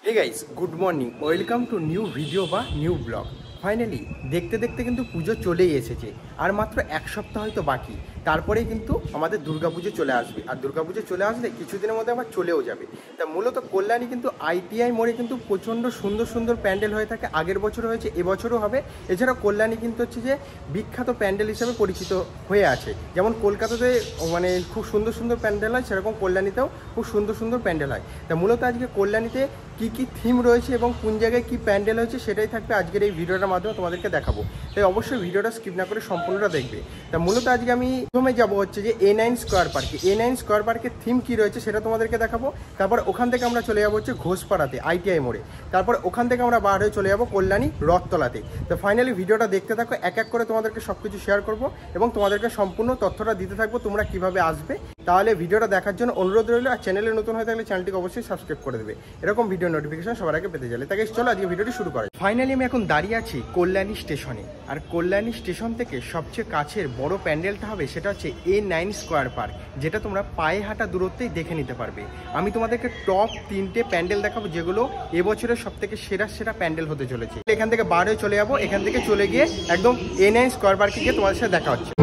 Hey guys good morning welcome to new video বা new blog. Finally দেখতে দেখতে কিন্তু পুজো চলেই এসেছে, আর মাত্র এক সপ্তাহ হয়তো বাকি, তারপরেই কিন্তু আমাদের দুর্গাপুজো চলে আসবে। আর দুর্গাপুজো চলে আসলে কিছুদিনের মধ্যে আবার চলেও যাবে। তা মূলত কল্যাণী কিন্তু আইটিআই মোড়ে কিন্তু প্রচণ্ড সুন্দর সুন্দর প্যান্ডেল হয়ে থাকে। আগের বছর হয়েছে, এবছরও হবে। এছাড়াও কল্যাণী কিন্তু হচ্ছে যে বিখ্যাত প্যান্ডেল হিসেবে পরিচিত হয়ে আছে। যেমন কলকাতাতে মানে খুব সুন্দর সুন্দর প্যান্ডেল হয়, সেরকম কল্যাণীতেও খুব সুন্দর সুন্দর প্যান্ডেল হয়। তা মূলত আজকে কল্যাণীতে কী কী থিম রয়েছে এবং কোন জায়গায় কী প্যান্ডেল হয়েছে সেটাই থাকবে আজকের এই ভিডিওটার মাধ্যমে তোমাদেরকে দেখাবো। তাই অবশ্যই ভিডিওটা স্কিপ না করে সম্পূর্ণটা দেখবে। তা মূলত আজকে আমি প্রথমে যাবো হচ্ছে যে A9 স্কোয়ার পার্কে। A9 স্কোয়ার পার্কের থিম কী রয়েছে সেটা তোমাদেরকে দেখাবো। তারপর ওখান থেকে আমরা চলে যাবো হচ্ছে ঘোষপাড়াতে আইটিআই মোড়ে। তারপর ওখান থেকে আমরা বার হয়ে চলে যাবো কল্যাণী রথতলাতে। তো ফাইনালি ভিডিওটা দেখতে থাকো, এক এক করে তোমাদেরকে সব কিছু শেয়ার করবো এবং তোমাদেরকে সম্পূর্ণ তথ্যটা দিতে থাকবো তোমরা কিভাবে আসবে। তাহলে ভিডিওটা দেখার জন্য অনুরোধ রইল। আর চ্যানেলে নতুন হয়ে থাকলে চ্যানেলটিকে অবশ্যই সাবস্ক্রাইব করে দেবে এরকম ভিডিও নোটিফিকেশন সবার আগে পেতে গেলে। তাকে চলো আজকে ভিডিওটি শুরু করে। ফাইনালি আমি এখন দাঁড়িয়ে আছি কল্যাণী স্টেশনে। আর কল্যাণী স্টেশন থেকে সবচেয়ে কাছের বড় প্যান্ডেলটা হবে সেটা হচ্ছে A9 স্কোয়ার পার্ক, যেটা তোমরা পায়ে হাঁটা দূরত্বেই দেখে নিতে পারবে। আমি তোমাদেরকে টপ 3টে প্যান্ডেল দেখাবো যেগুলো এবছরের সব থেকে সেরা সেরা প্যান্ডেল হতে চলেছে। এখান থেকে বার হয়ে চলে যাবো, এখান থেকে চলে গিয়ে একদম A9 স্কোয়ার পার্কে গিয়ে তোমাদের সাথে দেখা হচ্ছে।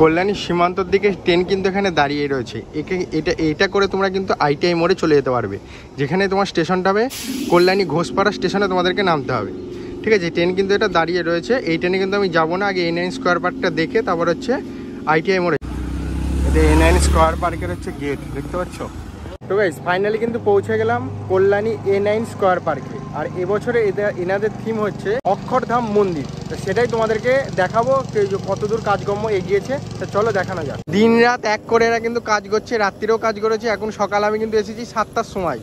কল্যাণী সীমান্তর দিকে ট্রেন কিন্তু এখানে দাঁড়িয়ে রয়েছে। এটা করে তোমরা কিন্তু আইটিআই মোড়ে চলে যেতে পারবে, যেখানে তোমার স্টেশনটা হবে কল্যাণী ঘোষপাড়া স্টেশনে তোমাদেরকে নামতে হবে। ঠিক আছে, ট্রেন কিন্তু এটা দাঁড়িয়ে রয়েছে। এই ট্রেনে কিন্তু আমি যাবো না, আগে A9 স্কোয়ার পার্কটা দেখে তারপর হচ্ছে আইটিআই মোড়ে। এটা A9 স্কোয়ার পার্কের হচ্ছে গেট, দেখতে পাচ্ছ। তো গাইস ফাইনালি কিন্তু পৌঁছে গেলাম কল্যাণী A9 স্কোয়ার পার্কে। আর এবছরে এনাদের থিম হচ্ছে অক্ষরধাম মন্দির। তো সেটাই তোমাদেরকে দেখাবো কতদূর কাজকর্ম এগিয়েছে। তো চলো দেখানো যাক। দিন রাত এক করে এরা কিন্তু কাজ করছে, রাত্রিরেও কাজ করেছে। এখন সকাল আমি কিন্তু এসেছি 7টার সময়,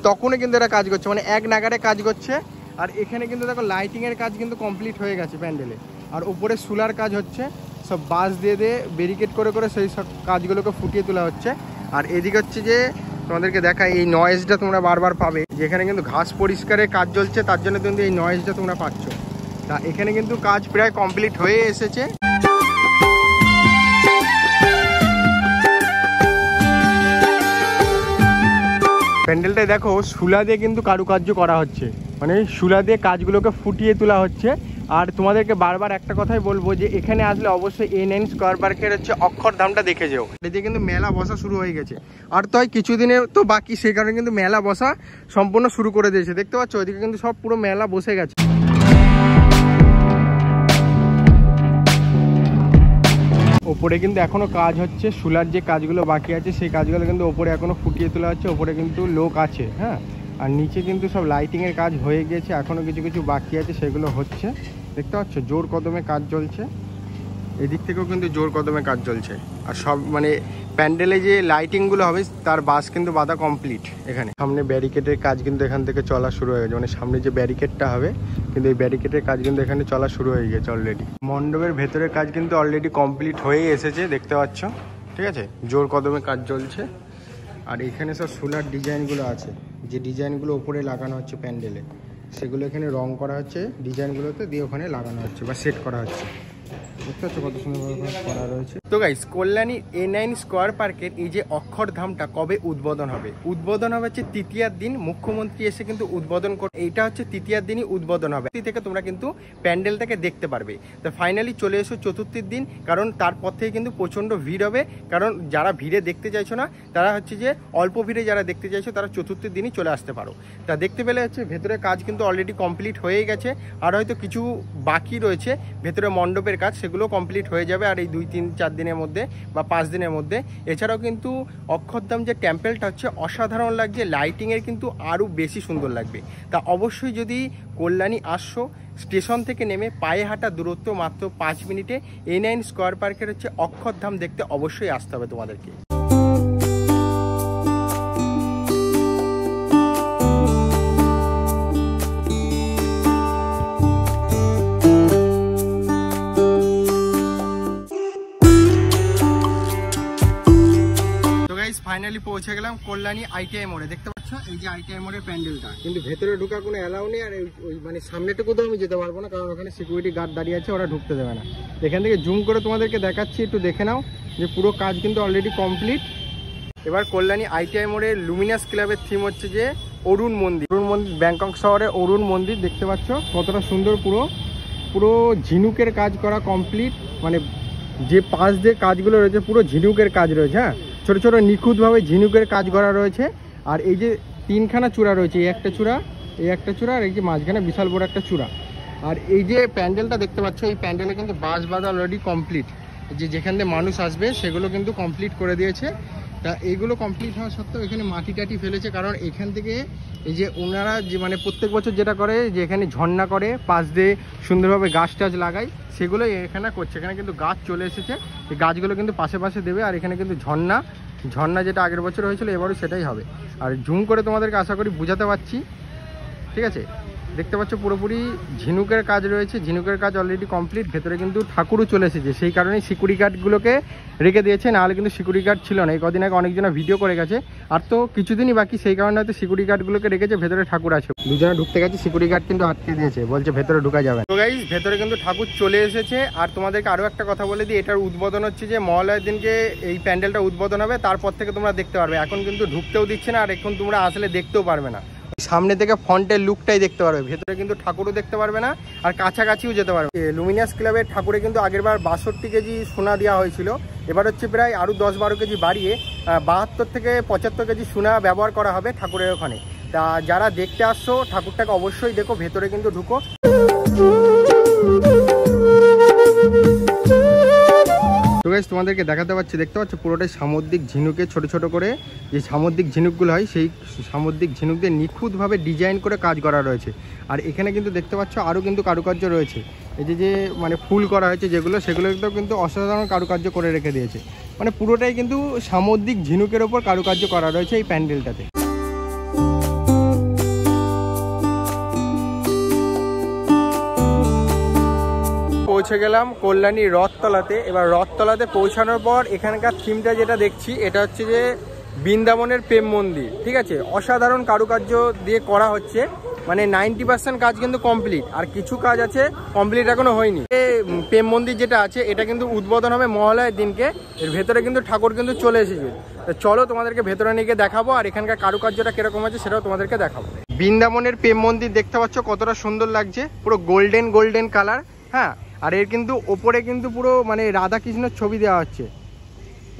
তখনই কিন্তু এরা কাজ করছে, মানে এক নাগারে কাজ করছে। আর এখানে কিন্তু দেখো লাইটিংয়ের কাজ কিন্তু কমপ্লিট হয়ে গেছে প্যান্ডেলে। আর উপরে সোলার কাজ হচ্ছে, সব বাস দিয়ে ব্যারিকেড করে করে সেই সব কাজগুলোকে ফুটিয়ে তোলা হচ্ছে। আর এদিকে হচ্ছে যে তোমাদেরকে দেখা এই নয়েজটা তোমরা বারবার পাবে, যেখানে কিন্তু ঘাস পরিষ্কারের কাজ চলছে, তার জন্য কিন্তু এই নয়েজটা তোমরা পাচ্ছ। তা এখানে কিন্তু কাজ প্রায় কমপ্লিট হয়ে এসেছে। প্যান্ডেলটায় দেখো শুলা দিয়ে কিন্তু কারুকার্য করা হচ্ছে, মানে শুলা দিয়ে কাজগুলোকে ফুটিয়ে তোলা হচ্ছে। আর তোমাদেরকে বারবার একটা কথাই বলবো যে এখানে আসলে অবশ্যই A9 স্কোয়ার পার্কের হচ্ছে অক্ষরধামটা দেখে যেও। এদিকে কিন্তু মেলা বসা শুরু হয়ে গেছে, আর তো কিছুদিনের তো বাকি, সেই কারণে কিন্তু মেলা বসা সম্পূর্ণ শুরু করে দিয়েছে। দেখতে পাচ্ছ ওইদিকে কিন্তু সব পুরো মেলা বসে গেছে। ওপরে কিন্তু এখনো কাজ হচ্ছে, শুলার যে কাজগুলো বাকি আছে সেই কাজগুলো কিন্তু ওপরে এখনো ফুটিয়ে তোলা হচ্ছে। ওপরে কিন্তু লোক আছে, হ্যাঁ। আর নিচে কিন্তু সব লাইটিংয়ের কাজ হয়ে গিয়েছে, এখনো কিছু কিছু বাকি আছে, সেগুলো হচ্ছে। দেখতে পাচ্ছ জোর কদমে কাজ চলছে। এদিক থেকেও কিন্তু জোর কদমে কাজ চলছে। আর সব মানে প্যান্ডেলে যে লাইটিংগুলো হবে তার বাস কিন্তু বাঁধা কমপ্লিট। এখানে সামনে ব্যারিকেডের কাজ কিন্তু এখান থেকে চলা শুরু হয়ে গেছে, মানে সামনে যে ব্যারিকেডটা হবে কিন্তু এই ব্যারিকেডের কাজ কিন্তু এখানে চলা শুরু হয়ে গেছে অলরেডি। মণ্ডপের ভেতরের কাজ কিন্তু অলরেডি কমপ্লিট হয়ে এসেছে, দেখতে পাচ্ছ। ঠিক আছে, জোর কদমে কাজ চলছে। আর এখানে সব সোলার ডিজাইনগুলো আছে, যে ডিজাইনগুলো ওপরে লাগানো হচ্ছে প্যান্ডেলে, সেগুলো এখানে রং করা হচ্ছে ডিজাইনগুলোতে, দিয়ে ওখানে লাগানো হচ্ছে বা সেট করা হচ্ছে। দেখতে পাচ্ছ কত সুন্দর করা রয়েছে। তো গাইস কল্যাণী A9 স্কোয়ার পার্কের এই যে অক্ষরধামটা কবে উদ্বোধন হবে? উদ্বোধন হবে হচ্ছে তৃতীয়ার দিন। মুখ্যমন্ত্রী এসে কিন্তু উদ্বোধন করে, এইটা হচ্ছে তৃতীয়ার দিনই উদ্বোধন হবে। থেকে তোমরা কিন্তু প্যান্ডেলটাকে দেখতে পারবে। তো ফাইনালি চলে এসো চতুর্থীর দিন, কারণ তারপর থেকে কিন্তু প্রচণ্ড ভিড় হবে। কারণ যারা ভিড়ে দেখতে চাইছো না, তারা হচ্ছে যে অল্প ভিড়ে যারা দেখতে চাইছো তারা চতুর্থীর দিনই চলে আসতে পারো। তা দেখতে পেলে হচ্ছে ভেতরে কাজ কিন্তু অলরেডি কমপ্লিট হয়ে গেছে, আর হয়তো কিছু বাকি রয়েছে ভেতরে মণ্ডপের কাজ, সেগুলো কমপ্লিট হয়ে যাবে আর এই 2-3-4 দিনের মধ্যে বা 5 দিনের মধ্যে। এছাড়াও কিন্তু অক্ষরধাম যে টেম্পেলটা হচ্ছে অসাধারণ লাগছে, লাইটিংয়ের কিন্তু আরও বেশি সুন্দর লাগবে। তা অবশ্যই যদি কল্যাণী আসছো, স্টেশন থেকে নেমে পায়ে হাঁটা দূরত্ব মাত্র 5 মিনিটে A9 স্কোয়ার পার্কের হচ্ছে অক্ষরধাম দেখতে অবশ্যই আসতে হবে তোমাদেরকে। ফাইনালি পৌঁছে গেলাম কল্যাণী আইটিআই মোড়ে। দেখতে পাচ্ছ এই যে আইটিআই মোড়ের প্যান্ডেলটা, কিন্তু ভেতরে ঢোকা কোনো অ্যালাউ নেই। আর ওই মানে সামনেটুকু তো আমি যেতে পারবো না, কারণ ওখানে সিকিউরিটি গার্ড দাঁড়িয়ে আছে, ওরা ঢুকতে দেবে না। এখান থেকে জুম করে তোমাদেরকে দেখাচ্ছি, একটু দেখে নাও যে পুরো কাজ কিন্তু অলরেডি কমপ্লিট। এবার কল্যাণী আইটিআই মোড়ের লুমিনাস ক্লাবের থিম হচ্ছে যে অরুণ মন্দির। অরুণ মন্দির ব্যাংকক শহরে অরুণ মন্দির দেখতে পাচ্ছ কতটা সুন্দর, পুরো ঝিনুকের কাজ করা কমপ্লিট। মানে যে পাশ দিয়ে কাজগুলো রয়েছে পুরো ঝিনুকের কাজ রয়েছে। হ্যাঁ, ছোটো ছোটো নিখুঁতভাবে ঝিনুকের কাজ করা রয়েছে। আর এই যে তিনখানা চূড়া রয়েছে, এই একটা চূড়া, এই একটা চূড়া, আর এই যে মাঝখানে বিশাল বড় একটা চূড়া। আর এই যে প্যান্ডেলটা দেখতে পাচ্ছ, এই প্যান্ডেলে কিন্তু বাঁশ বাঁধা অলরেডি কমপ্লিট। যেখান দিয়ে মানুষ আসবে সেগুলো কিন্তু কমপ্লিট করে দিয়েছে। তা এইগুলো কমপ্লিট হওয়া সত্ত্বেও এখানে মাটি টাটি ফেলেছে, কারণ এখান থেকে এই যে ওনারা যে মানে প্রত্যেক বছর যেটা করে যে এখানে ঝর্ণা করে, পাশ দিয়ে সুন্দরভাবে গাছ টাছ লাগায়, সেগুলো এখানে করছে। এখানে কিন্তু গাছ চলে এসেছে, এই গাছগুলো কিন্তু পাশে পাশে দেবে। আর এখানে কিন্তু ঝর্ণা যেটা আগের বছর হয়েছিল এবারও সেটাই হবে। আর জুম করে তোমাদেরকে আশা করি বুঝাতে পারছি, ঠিক আছে? দেখতে পাচ্ছ পুরোপুরি ঝিনুকের কাজ রয়েছে, ঝিনুকের কাজ অলরেডি কমপ্লিট। ভেতরে কিন্তু ঠাকুরও চলে এসেছে, সেই কারণেই সিকিউরিটি গার্ডগুলোকে রেখে দিয়েছে, নাহলে কিন্তু সিকিউরিটি গার্ড ছিল না। এই কদিন আগে অনেকজনা ভিডিও করে গেছে, আর তো কিছুদিনই বাকি, সেই কারণে হয়তো সিকিউরিটি গার্ডগুলোকে রেখেছে। ভেতরে ঠাকুর আছে, দুজনে ঢুকতে গেছে, সিকিউরিটি গার্ড কিন্তু আটকে দিয়েছে, বলছে ভেতরে ঢুকা যাবে। তো গাইস, ভেতরে কিন্তু ঠাকুর চলে এসেছে। আর তোমাদেরকে আরও একটা কথা বলে দিই, এটার উদ্বোধন হচ্ছে যে মহালয়ের দিনকে এই প্যান্ডেলটা উদ্বোধন হবে, তারপর থেকে তোমরা দেখতে পারবে। এখন কিন্তু ঢুকতেও দিচ্ছে না, আর এখন তোমরা আসলে দেখতেও পারবে না। সামনে থেকে ফন্টের লুকটাই দেখতে পারবে, ভেতরে কিন্তু ঠাকুরও দেখতে পারবে না, আর কাছাকাছিও যেতে পারবে। লুমিনাস ক্লাবের ঠাকুরে কিন্তু আগেরবার 62 কেজি সোনা দেওয়া হয়েছিল, এবার হচ্ছে প্রায় আরও 10-12 কেজি বাড়িয়ে 72 থেকে 75 কেজি সোনা ব্যবহার করা হবে ঠাকুরের ওখানে। তা যারা দেখতে আসছো ঠাকুরটাকে অবশ্যই দেখো, ভেতরে কিন্তু ঢুকো। তো গাইস, তোমাদেরকে দেখাতে পাচ্ছি, দেখতে পাচ্ছ পুরোটাই সামুদ্রিক ঝিনুকে ছোট ছোট করে যে সামুদ্রিক ঝিনুকগুলো হয়, সেই সামুদ্রিক ঝিনুক দিয়ে নিখুঁতভাবে ডিজাইন করে কাজ করা রয়েছে। আর এখানে কিন্তু দেখতে পাচ্ছ আরও কিন্তু কারুকার্য রয়েছে, এই যে মানে ফুল করা হয়েছে যেগুলো, সেগুলোতেও কিন্তু অসাধারণ কারুকার্য করে রেখে দিয়েছে। মানে পুরোটাই কিন্তু সামুদ্রিক ঝিনুকের ওপর কারুকার্য করা রয়েছে এই প্যান্ডেলটাতে। পৌঁছে গেলাম কল্যাণী রথতলাতে। এবার রথতলাতে পৌঁছানোর পর এখানকার থিমটা যেটা দেখছি, এটা হচ্ছে যে বৃন্দাবনের প্রেম মন্দির, ঠিক আছে? অসাধারণ কারুকার্য দিয়ে করা হচ্ছে, মানে 90% কাজ কিন্তু কমপ্লিট, আর কিছু কাজ আছে কমপ্লিট এখনো হয়নি। প্রেম মন্দির যেটা আছে এটা কিন্তু উদ্বোধন হবে মহালয়ের দিনকে। এর ভেতরে কিন্তু ঠাকুর কিন্তু চলে এসেছে। তো চলো তোমাদেরকে ভেতরে নিয়ে গিয়ে দেখাবো, আর এখানকার কারুকার্যটা কিরকম আছে সেটাও তোমাদেরকে দেখাবো। বৃন্দাবনের প্রেম মন্দির দেখতে পাচ্ছ কতটা সুন্দর লাগছে, পুরো গোল্ডেন কালার। হ্যাঁ, আর এর কিন্তু ওপরে কিন্তু পুরো মানে রাধাকৃষ্ণের ছবি দেওয়া হচ্ছে,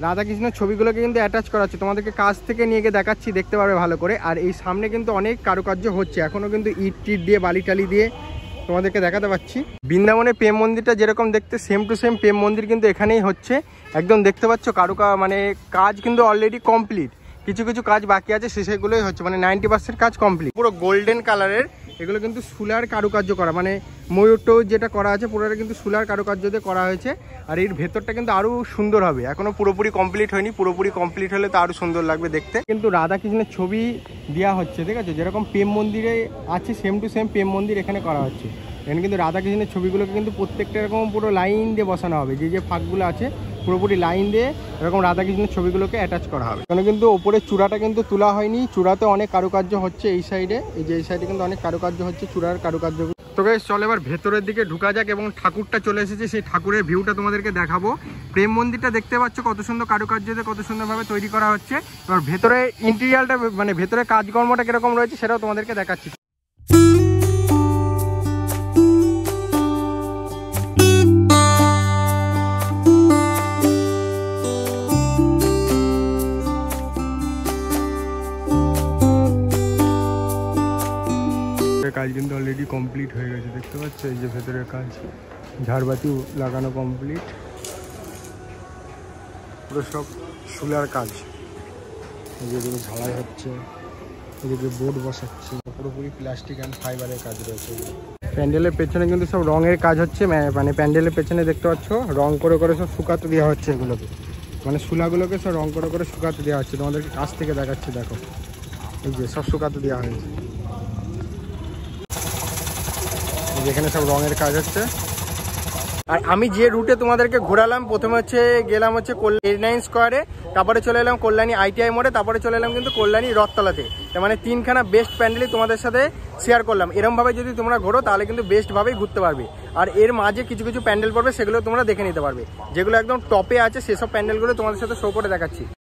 রাধাকৃষ্ণের ছবিগুলোকে কিন্তু অ্যাটাচ করা হচ্ছে। তোমাদেরকে কাছ থেকে নিয়ে গিয়ে দেখাচ্ছি, দেখতে পারবে ভালো করে। আর এই সামনে কিন্তু অনেক কারুকার্য হচ্ছে, এখনও কিন্তু ইট টিট দিয়ে বালি টালি দিয়ে তোমাদেরকে দেখাতে পাচ্ছি। বৃন্দাবনের প্রেম মন্দিরটা যেরকম দেখতে সেম টু সেম প্রেম মন্দির কিন্তু এখানেই হচ্ছে। একদম দেখতে পাচ্ছ মানে কাজ কিন্তু অলরেডি কমপ্লিট, কিছু কিছু কাজ বাকি আছে, সেগুলোই হচ্ছে, মানে 90% কাজ কমপ্লিট। পুরো গোল্ডেন কালারের এগুলো কিন্তু সুলার কারুকার্য করা, মানে ময়ূর যেটা করা আছে পুরোটা কিন্তু সুলার কারুকার্য দিয়ে করা হয়েছে। আর এর ভেতরটা কিন্তু আরও সুন্দর হবে, এখনও পুরোপুরি কমপ্লিট হয়নি, পুরোপুরি কমপ্লিট হলে তো আরও সুন্দর লাগবে দেখতে। কিন্তু রাধাকৃষ্ণের ছবি দেওয়া হচ্ছে, ঠিক আছে? যেরকম প্রেম মন্দিরে আছে সেম টু সেম প্রেম মন্দির এখানে করা হচ্ছে। এখানে কিন্তু রাধাকৃষ্ণের ছবিগুলোকে কিন্তু প্রত্যেকটা এরকম পুরো লাইন দিয়ে বসানো হবে, যে ফাঁকগুলো আছে পুরোপুরি লাইন দিয়ে এরকম রাধাকৃষ্ণের ছবিগুলোকে অ্যাটাচ করা হবে। এখানে কিন্তু ওপরের চূড়াটা কিন্তু তোলা হয়নি, চূড়াতে অনেক কারুকার্য হচ্ছে এই সাইডে, এই সাইডে কিন্তু অনেক কারুকার্য হচ্ছে চূড়ার কারুকার্যগুলো। তো গাইস, চলো এবার ভেতরের দিকে ঢুকা যাক, এবং ঠাকুরটা চলে এসেছে, সেই ঠাকুরের ভিউটা তোমাদেরকে দেখাবো। প্রেম মন্দিরটা দেখতে পাচ্ছ কত সুন্দর কারুকার্য দিয়ে কত সুন্দরভাবে তৈরি করা হচ্ছে। এবার ভেতরে ইন্টেরিয়ালটা মানে ভেতরে কাজকর্মটা কিরকম রয়েছে সেটাও তোমাদেরকে দেখাচ্ছি। কাজ কিন্তু অলরেডি কমপ্লিট হয়ে গেছে, দেখতে পাচ্ছ এই যে ভেতরের কাজ, ঝাড়বাতি লাগানো কমপ্লিট, পুরো সব সুলার কাজ। এদিকে ঝালাই হচ্ছে, এদিকে বোর্ড বসাচ্ছে, পুরোপুরি প্লাস্টিক অ্যান্ড ফাইবারের কাজ রয়েছে। প্যান্ডেলের পেছনে কিন্তু সব রঙের কাজ হচ্ছে, মানে প্যান্ডেলের পেছনে দেখতে পাচ্ছ রং করে করে সব শুকাতে দেওয়া হচ্ছে এগুলোকে, মানে সুলাগুলোকে সব রং করে করে শুকাতে দেওয়া হচ্ছে। তোমাদেরকে কাছ থেকে দেখাচ্ছি, দেখো এই যে সব শুকাতে দেওয়া হয়েছে, যেখানে সব রঙের কাজ হচ্ছে। আর আমি যে রুটে তোমাদেরকে ঘোরালাম, প্রথমে হচ্ছে গেলাম হচ্ছে কল্যাণী স্কোয়ারে, তারপরে চলে এলাম কল্যাণী ITI মোড়ে, তারপরে চলে এলাম কিন্তু কল্যাণী রথতলাতে। তার মানে 3খানা বেস্ট প্যান্ডেলই তোমাদের সাথে শেয়ার করলাম। এরমভাবে যদি তোমরা ঘোরো তাহলে কিন্তু বেস্টভাবেই ঘুরতে পারবে। আর এর মাঝে কিছু কিছু প্যান্ডেল পড়বে, সেগুলো তোমরা দেখে নিতে পারবে। যেগুলো একদম টপে আছে সেসব প্যান্ডেলগুলো তোমাদের সাথে শো করে দেখাচ্ছি।